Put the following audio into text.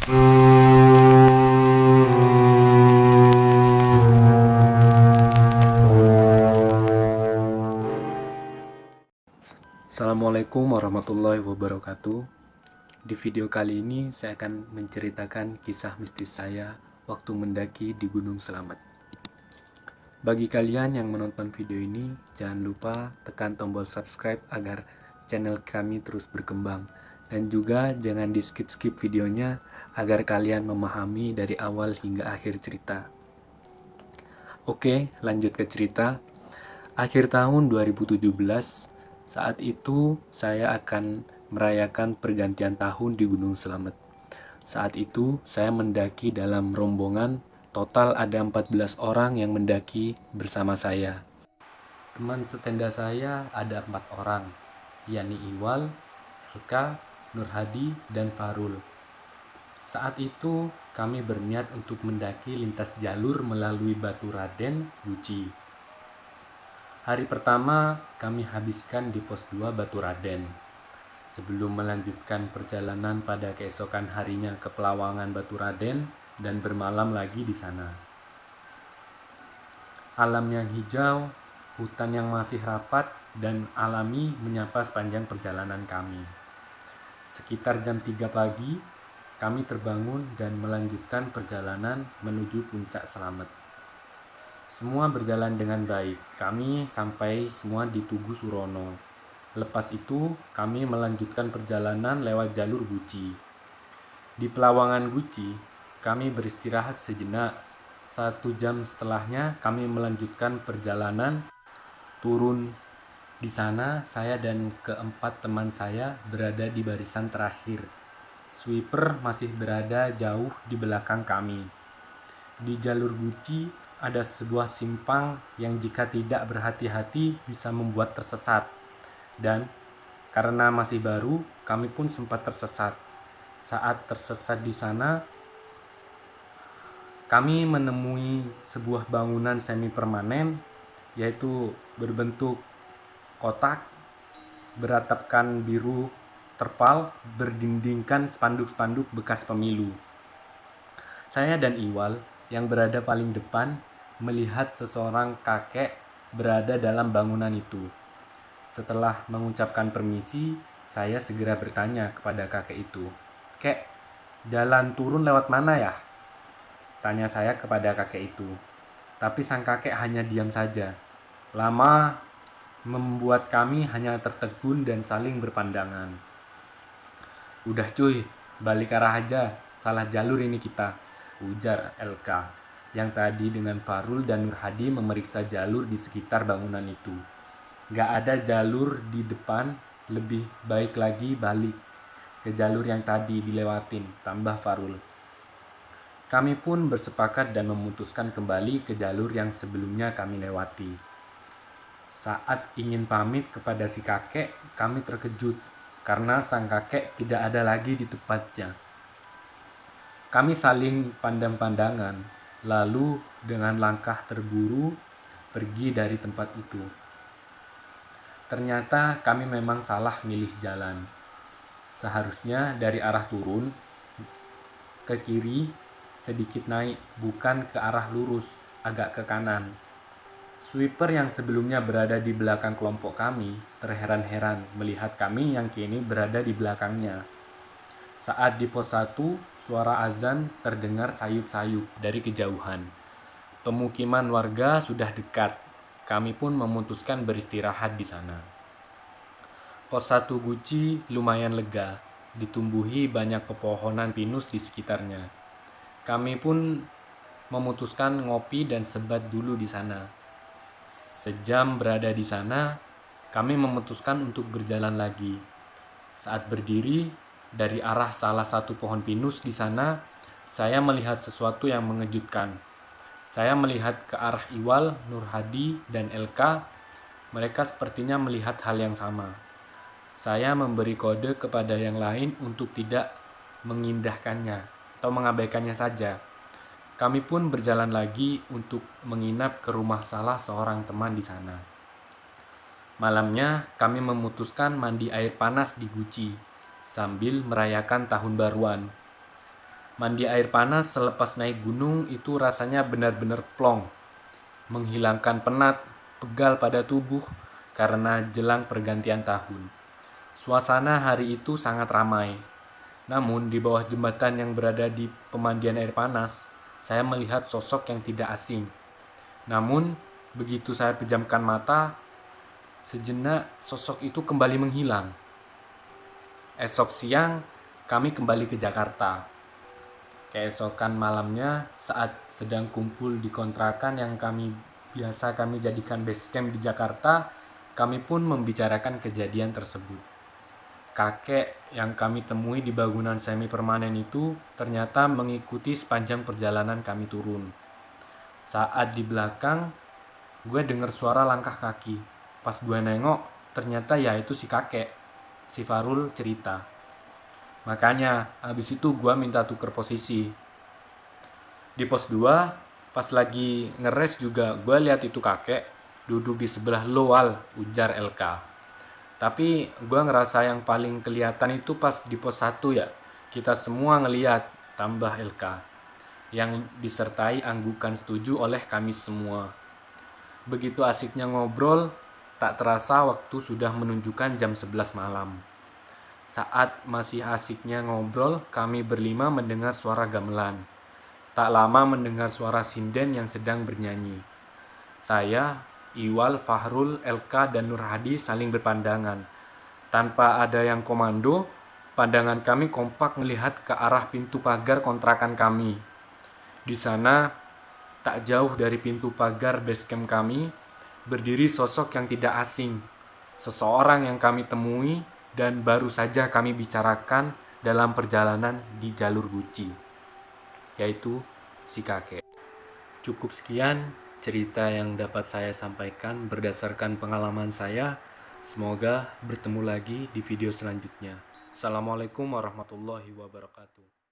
Assalamualaikum warahmatullahi wabarakatuh. Di video kali ini saya akan menceritakan kisah mistis saya waktu mendaki di Gunung Slamet. Bagi kalian yang menonton video ini, jangan lupa tekan tombol subscribe agar channel kami terus berkembang. Dan juga jangan di skip-skip videonya agar kalian memahami dari awal hingga akhir cerita. Oke, lanjut ke cerita. Akhir tahun 2017, saat itu saya akan merayakan pergantian tahun di Gunung Slamet. Saat itu saya mendaki dalam rombongan, total ada 14 orang yang mendaki bersama saya. Teman setenda saya ada 4 orang, yakni Iwal, Elka, Nurhadi, dan Farul. Saat itu kami berniat untuk mendaki lintas jalur melalui Batu Raden, Guci. Hari pertama kami habiskan di pos 2 Batu Raden. Sebelum melanjutkan perjalanan pada keesokan harinya ke Pelawangan Batu Raden dan bermalam lagi di sana. Alam yang hijau, hutan yang masih rapat dan alami menyapa sepanjang perjalanan kami. Sekitar jam 3 pagi, kami terbangun dan melanjutkan perjalanan menuju Puncak Slamet. Semua berjalan dengan baik. Kami sampai semua di Tugu Surono. Lepas itu, kami melanjutkan perjalanan lewat jalur Guci. Di Pelawangan Guci, kami beristirahat sejenak. 1 jam setelahnya, kami melanjutkan perjalanan turun. Di sana, saya dan keempat teman saya berada di barisan terakhir. Sweeper masih berada jauh di belakang kami. Di jalur Guci, ada sebuah simpang yang jika tidak berhati-hati bisa membuat tersesat. Dan karena masih baru, kami pun sempat tersesat. Saat tersesat di sana, kami menemui sebuah bangunan semi permanen, yaitu berbentuk kotak, beratapkan biru terpal, berdindingkan spanduk-spanduk bekas pemilu. Saya dan Iwal yang berada paling depan melihat seseorang kakek berada dalam bangunan itu. Setelah mengucapkan permisi, saya segera bertanya kepada kakek itu. "Kek, jalan turun lewat mana ya?" tanya saya kepada kakek itu. Tapi sang kakek hanya diam saja. Lama membuat kami hanya tertegun dan saling berpandangan. "Udah cuy, balik arah aja, salah jalur ini kita," ujar LK. Yang tadi dengan Farul dan Nurhadi memeriksa jalur di sekitar bangunan itu. Gak ada jalur di depan, lebih baik lagi balik ke jalur yang tadi dilewatin, tambah Farul. Kami pun bersepakat dan memutuskan kembali ke jalur yang sebelumnya kami lewati. Saat ingin pamit kepada si kakek, kami terkejut karena sang kakek tidak ada lagi di tempatnya. Kami saling pandang-pandangan. Lalu dengan langkah terburu pergi dari tempat itu. Ternyata kami memang salah milih jalan. Seharusnya dari arah turun ke kiri sedikit naik, bukan ke arah lurus, agak ke kanan. Sweeper yang sebelumnya berada di belakang kelompok kami terheran-heran melihat kami yang kini berada di belakangnya. Saat di pos 1, suara azan terdengar sayup-sayup dari kejauhan. Pemukiman warga sudah dekat. Kami pun memutuskan beristirahat di sana. Pos 1 Guci lumayan lega, ditumbuhi banyak pepohonan pinus di sekitarnya. Kami pun memutuskan ngopi dan sebat dulu di sana. Sejam berada di sana, kami memutuskan untuk berjalan lagi. Saat berdiri dari arah salah satu pohon pinus di sana, saya melihat sesuatu yang mengejutkan. Saya melihat ke arah Iwal, Nurhadi, dan LK. Mereka sepertinya melihat hal yang sama. Saya memberi kode kepada yang lain untuk tidak mengindahkannya atau mengabaikannya saja. Kami pun berjalan lagi untuk menginap ke rumah salah seorang teman di sana. Malamnya, kami memutuskan mandi air panas di Guci sambil merayakan tahun baruan. Mandi air panas selepas naik gunung itu rasanya benar-benar plong, menghilangkan penat, pegal pada tubuh karena jelang pergantian tahun. Suasana hari itu sangat ramai. Namun di bawah jembatan yang berada di pemandian air panas, saya melihat sosok yang tidak asing. Namun begitu saya pejamkan mata, sejenak sosok itu kembali menghilang. Esok siang kami kembali ke Jakarta. Keesokan malamnya saat sedang kumpul di kontrakan yang biasa kami jadikan base camp di Jakarta, kami pun membicarakan kejadian tersebut. Kakek yang kami temui di bangunan semi permanen itu ternyata mengikuti sepanjang perjalanan kami turun. Saat di belakang, gue dengar suara langkah kaki. Pas gue nengok, ternyata ya itu si kakek. Si Farul cerita. Makanya, habis itu gue minta tuker posisi. Di pos 2, pas lagi ngeres juga, gue lihat itu kakek duduk di sebelah Loal, ujar LK. Tapi gue ngerasa yang paling kelihatan itu pas di pos 1 ya. Kita semua ngeliat, tambah LK. Yang disertai anggukan setuju oleh kami semua. Begitu asiknya ngobrol, tak terasa waktu sudah menunjukkan jam 11 malam. Saat masih asiknya ngobrol, kami berlima mendengar suara gamelan. Tak lama mendengar suara sinden yang sedang bernyanyi. Saya, Iwal, Fahrul, LK, dan Nur Hadi saling berpandangan. Tanpa ada yang komando, pandangan kami kompak melihat ke arah pintu pagar kontrakan kami. Di sana, tak jauh dari pintu pagar basecamp kami, berdiri sosok yang tidak asing. Seseorang yang kami temui dan baru saja kami bicarakan dalam perjalanan di jalur Guci, yaitu si kakek. Cukup sekian cerita yang dapat saya sampaikan berdasarkan pengalaman saya. Semoga bertemu lagi di video selanjutnya. Assalamualaikum warahmatullahi wabarakatuh.